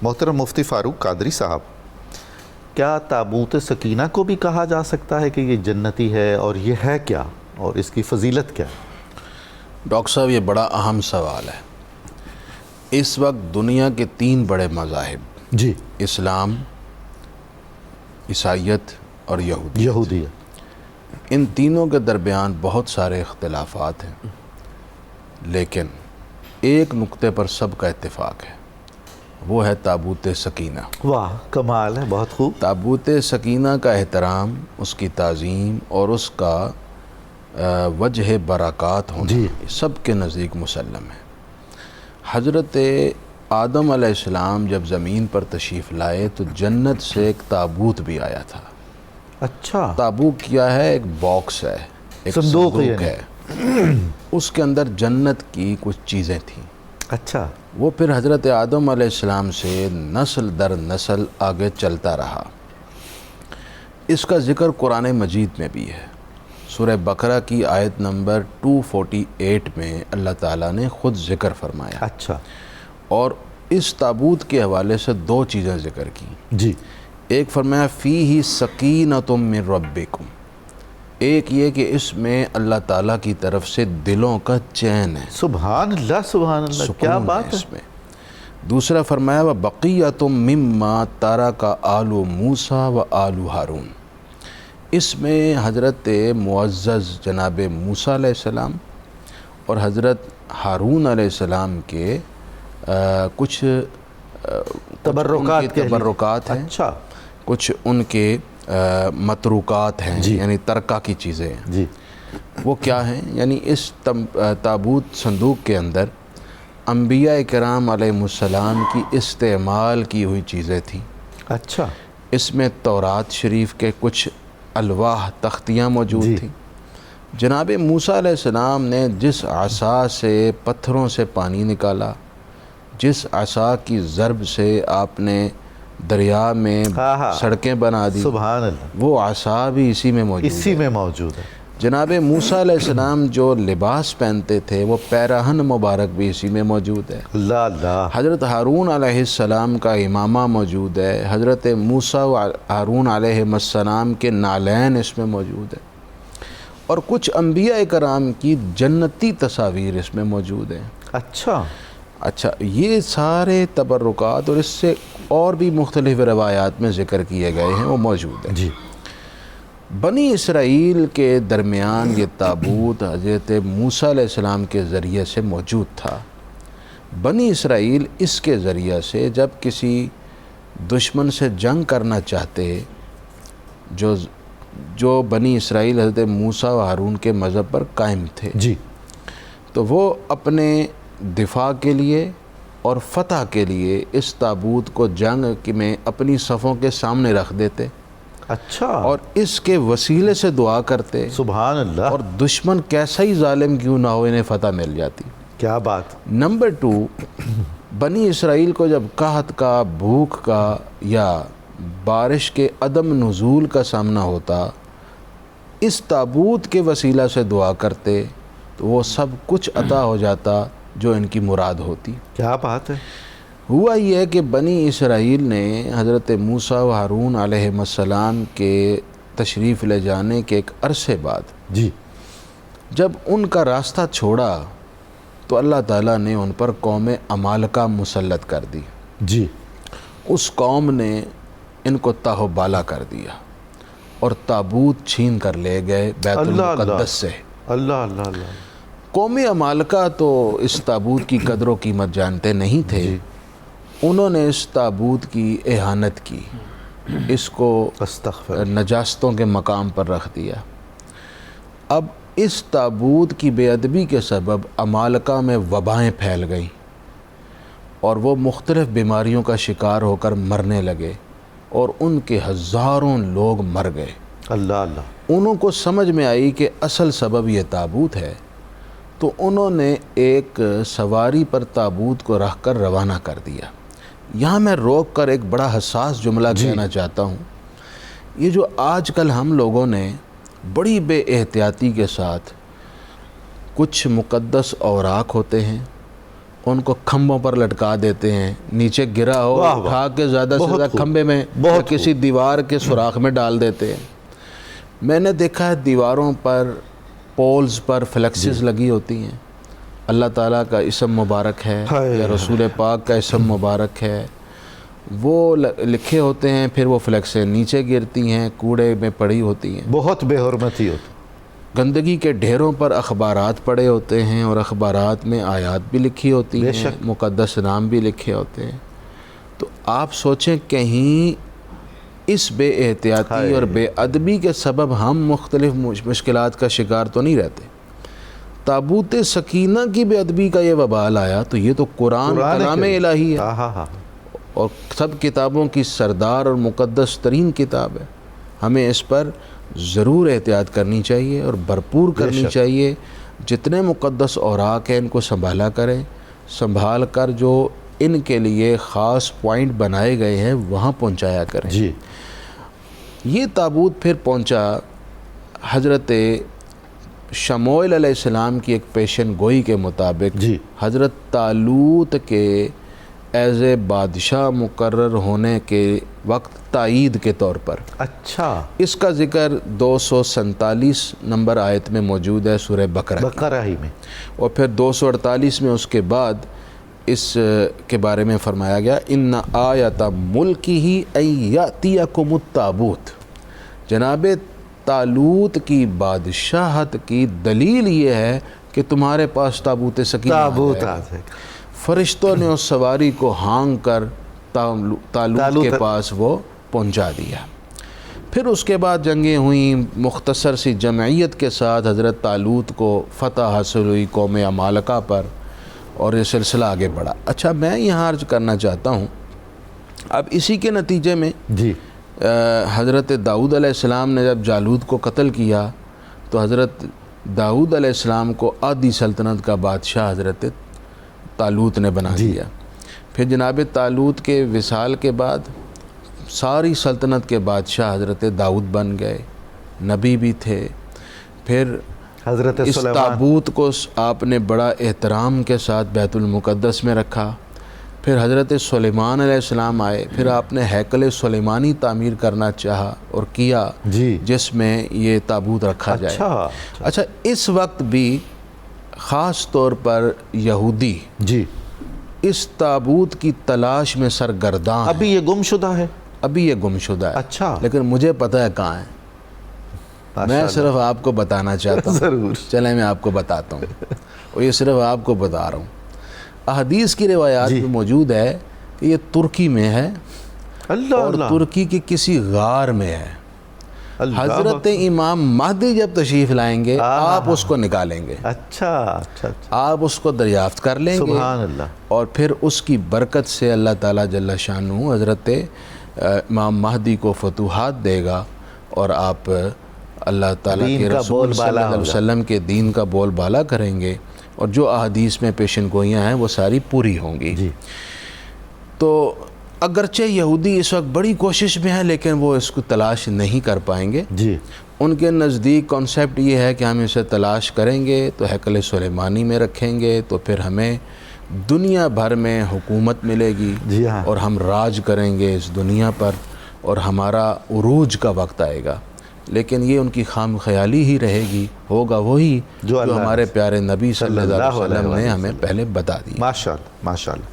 محترم مفتی فاروق قادری صاحب، کیا تابوت سکینہ کو بھی کہا جا سکتا ہے کہ یہ جنتی ہے، اور یہ ہے کیا اور اس کی فضیلت کیا ہے؟ ڈاکٹر صاحب، یہ بڑا اہم سوال ہے۔ اس وقت دنیا کے 3 بڑے مذاہب جی، اسلام، عیسائیت اور یہودیت، ان تینوں کے درمیان بہت سارے اختلافات ہیں، لیکن ایک نقطے پر سب کا اتفاق ہے، وہ ہے تابوت سکینہ۔ واہ، کمال ہے، بہت خوب۔ تابوت سکینہ کا احترام، اس کی تعظیم اور اس کا وجہ برکات ہونا جی، سب کے نزدیک مسلم ہے۔ حضرت آدم علیہ السلام جب زمین پر تشریف لائے تو جنت سے ایک تابوت بھی آیا تھا۔ اچھا، تابوت کیا ہے؟ ایک باکس ہے، ایک صندوق ہے، اس کے اندر جنت کی کچھ چیزیں تھیں۔ اچھا، وہ پھر حضرت آدم علیہ السلام سے نسل در نسل آگے چلتا رہا۔ اس کا ذکر قرآن مجید میں بھی ہے۔ سورہ بقرہ کی آیت نمبر 248 میں اللہ تعالیٰ نے خود ذکر فرمایا۔ اچھا، اور اس تابوت کے حوالے سے 2 چیزیں ذکر کی۔ جی، ایک فرمایا فیہ سکینۃ من ربکم، ایک یہ کہ اس میں اللہ تعالیٰ کی طرف سے دلوں کا چین ہے، سبحان اللہ، سبحان اللہ، کیا سکون بات ہے ہے۔ اس میں۔ دوسرا فرمایا وَبَقِیَّۃٌ مِّمَّا تَرَکَ آلُ موسیٰ وآلُ ہارون، اس میں حضرت معزز جناب موسیٰ علیہ السلام اور حضرت ہارون علیہ السلام کے کچھ تبرکات ہیں، اچھا، کچھ ان کے متروکات ہیں، جی، یعنی ترکہ کی چیزیں ہیں۔ جی، وہ کیا ہیں؟ یعنی اس تابوت صندوق کے اندر انبیاء کرام علیہ السلام کی استعمال کی ہوئی چیزیں تھیں۔ اچھا، اس میں تورات شریف کے کچھ الواح تختیاں موجود تھیں۔ جناب موسیٰ علیہ السلام نے جس عصا سے پتھروں سے پانی نکالا، جس عصا کی ضرب سے آپ نے دریا میں سڑکیں بنا دی، سبحان اللہ، وہ عصا بھی اسی میں موجود ہے۔ جناب موسیٰ علیہ السلام جو لباس پہنتے تھے وہ پیراہن مبارک بھی اسی میں موجود ہے۔ اللہ اللہ، حضرت ہارون علیہ السلام کا امامہ موجود ہے، حضرت موسیٰ و ہارون علیہ السلام کے نالین اس میں موجود ہے، اور کچھ انبیاء کرام کی جنتی تصاویر اس میں موجود ہیں۔ اچھا، یہ سارے تبرکات اور اس سے اور بھی مختلف روایات میں ذکر کیے گئے ہیں، وہ موجود ہیں۔ جی، بنی اسرائیل کے درمیان یہ تابوت حضرت موسیٰ علیہ السلام کے ذریعے سے موجود تھا۔ بنی اسرائیل اس کے ذریعے سے جب کسی دشمن سے جنگ کرنا چاہتے، جو بنی اسرائیل حضرت موسیٰ و ہارون کے مذہب پر قائم تھے، جی، تو وہ اپنے دفاع کے لیے اور فتح کے لیے اس تابوت کو جنگ میں اپنی صفوں کے سامنے رکھ دیتے، اچھا، اور اس کے وسیلے سے دعا کرتے، سبحان اللہ، اور دشمن کیسا ہی ظالم کیوں نہ ہو انہیں فتح مل جاتی۔ کیا بات۔ نمبر 2، بنی اسرائیل کو جب قحط کا، بھوک کا یا بارش کے عدم نزول کا سامنا ہوتا، اس تابوت کے وسیلہ سے دعا کرتے تو وہ سب کچھ عطا ہو جاتا جو ان کی مراد ہوتی۔ کیا بات ہے۔ ہوا یہ ہے کہ بنی اسرائیل نے حضرت موسیٰ و ہارون علیہ السلام کے تشریف لے جانے کے ایک عرصے بعد جی، جب ان کا راستہ چھوڑا تو اللہ تعالیٰ نے ان پر قوم عمالقہ مسلط کر دی۔ جی، اس قوم نے ان کو تاہ و بالا کر دیا اور تابوت چھین کر لے گئے بیت المقدس سے۔ اللہ اللہ اللہ، قوم عمالقہ تو اس تابوت کی قدر و قیمت جانتے نہیں تھے، انہوں نے اس تابوت کی اہانت کی، اس کو نجاستوں کے مقام پر رکھ دیا۔ اب اس تابوت کی بے ادبی کے سبب عمالقہ میں وبائیں پھیل گئیں اور وہ مختلف بیماریوں کا شکار ہو کر مرنے لگے، اور ان کے ہزاروں لوگ مر گئے۔ اللہ اللہ، انہوں کو سمجھ میں آئی کہ اصل سبب یہ تابوت ہے، تو انہوں نے ایک سواری پر تابوت کو رکھ کر روانہ کر دیا۔ یہاں میں روک کر ایک بڑا حساس جملہ کہنا چاہتا ہوں۔ یہ جو آج کل ہم لوگوں نے بڑی بے احتیاطی کے ساتھ کچھ مقدس اوراق ہوتے ہیں، ان کو کھمبوں پر لٹکا دیتے ہیں، نیچے گرا ہو اٹھا کے زیادہ سے زیادہ کھمبے میں یا کسی دیوار کے سوراخ میں ڈال دیتے ہیں۔ میں نے دیکھا ہے دیواروں پر، پولز پر فلیکسز لگی ہوتی ہیں، اللہ تعالیٰ کا اسم مبارک ہے یا رسول پاک کا اسم مبارک ہے، وہ لکھے ہوتے ہیں، پھر وہ فلیکسیں نیچے گرتی ہیں، کوڑے میں پڑی ہوتی ہیں، بہت بے حرمتی ہوتی، گندگی کے ڈھیروں پر اخبارات پڑے ہوتے ہیں، اور اخبارات میں آیات بھی لکھی ہوتی ہیں، مقدس نام بھی لکھے ہوتے ہیں۔ تو آپ سوچیں کہیں اس بے احتیاطی اور بے ادبی کے سبب ہم مختلف مشکلات کا شکار تو نہیں رہتے۔ تابوت سکینہ کی بے ادبی کا یہ وبال آیا تو یہ تو قرآن کلام الہی ہے اور سب کتابوں کی سردار اور مقدس ترین کتاب ہے، ہمیں اس پر ضرور احتیاط کرنی چاہیے اور بھرپور کرنی چاہیے۔ جتنے مقدس اوراق ہیں ان کو سنبھالا کریں، سنبھال کر جو ان کے لیے خاص پوائنٹ بنائے گئے ہیں وہاں پہنچایا کریں۔ جی یہ تابوت پھر پہنچا حضرت شموئیل علیہ السلام کی ایک پیشن گوئی کے مطابق حضرت طالوت کے ایز اے بادشاہ مقرر ہونے کے وقت تائید کے طور پر۔ اچھا، اس کا ذکر 247 نمبر آیت میں موجود ہے سورہ بقرہ ہی میں، اور پھر 248 میں اس کے بعد اس کے بارے میں فرمایا گیا ان آیت ملکہ ان یاتیکم التابوت، جناب طالوت کی بادشاہت کی دلیل یہ ہے کہ تمہارے پاس تابوت سکینہ ہے۔ فرشتوں نے اس سواری کو ہانگ کر طالوت کے پاس وہ پہنچا دیا۔ پھر اس کے بعد جنگیں ہوئیں، مختصر سی جمعیت کے ساتھ حضرت طالوت کو فتح حاصل ہوئی قوم عمالقہ پر، اور یہ سلسلہ آگے بڑھا۔ اچھا، میں یہاں عرض کرنا چاہتا ہوں، اب اسی کے نتیجے میں حضرت داؤد علیہ السلام نے جب جالوت کو قتل کیا تو حضرت داؤد علیہ السلام کو آدھی سلطنت کا بادشاہ حضرت طالوت نے بنا دیا۔ پھر جناب طالوت کے وصال کے بعد ساری سلطنت کے بادشاہ حضرت داؤد بن گئے، نبی بھی تھے۔ پھر حضرت اس تابوت کو آپ نے بڑا احترام کے ساتھ بیت المقدس میں رکھا۔ پھر حضرت سلیمان علیہ السلام آئے، پھر آپ نے ہیکل سلیمانی تعمیر کرنا چاہا اور کیا، جس میں یہ تابوت رکھا جائے۔ اچھا، اس وقت بھی خاص طور پر یہودی اس تابوت کی تلاش میں سرگرداں، ابھی یہ گم شدہ ہے، ابھی یہ گم شدہ ہے۔ اچھا، لیکن مجھے پتہ ہے کہاں ہے، میں صرف آپ کو بتانا چاہتا ہوں۔ ضرور چلیں میں آپ کو بتاتا ہوں، اور یہ صرف آپ کو بتا رہا ہوں۔ احادیث کی روایات میں موجود ہے کہ یہ ترکی میں ہے اور ترکی کی کسی غار میں ہے۔ حضرت امام مہدی جب تشریف لائیں گے آپ اس کو نکالیں گے، اچھا، آپ اس کو دریافت کر لیں گے، سبحان اللہ، اور پھر اس کی برکت سے اللہ تعالیٰ جل شانہ حضرت امام مہدی کو فتوحات دے گا، اور آپ اللہ تعالیٰ کے رسول صلی اللہ علیہ وسلم کے دین کا بول بالا کریں گے، اور جو احادیث میں پیشن گوئیاں ہیں وہ ساری پوری ہوں گی۔ تو اگرچہ یہودی اس وقت بڑی کوشش میں ہیں لیکن وہ اس کو تلاش نہیں کر پائیں گے۔ ان کے نزدیک کانسیپٹ یہ ہے کہ ہم اسے تلاش کریں گے تو ہیکل سلیمانی میں رکھیں گے تو پھر ہمیں دنیا بھر میں حکومت ملے گی، اور ہم راج کریں گے اس دنیا پر، اور ہمارا عروج کا وقت آئے گا۔ لیکن یہ ان کی خام خیالی ہی رہے گی، ہوگا وہی جو ہمارے پیارے نبی صلی اللہ علیہ وسلم نے ہمیں پہلے بتا دیا۔ ماشاءاللہ، ماشاءاللہ۔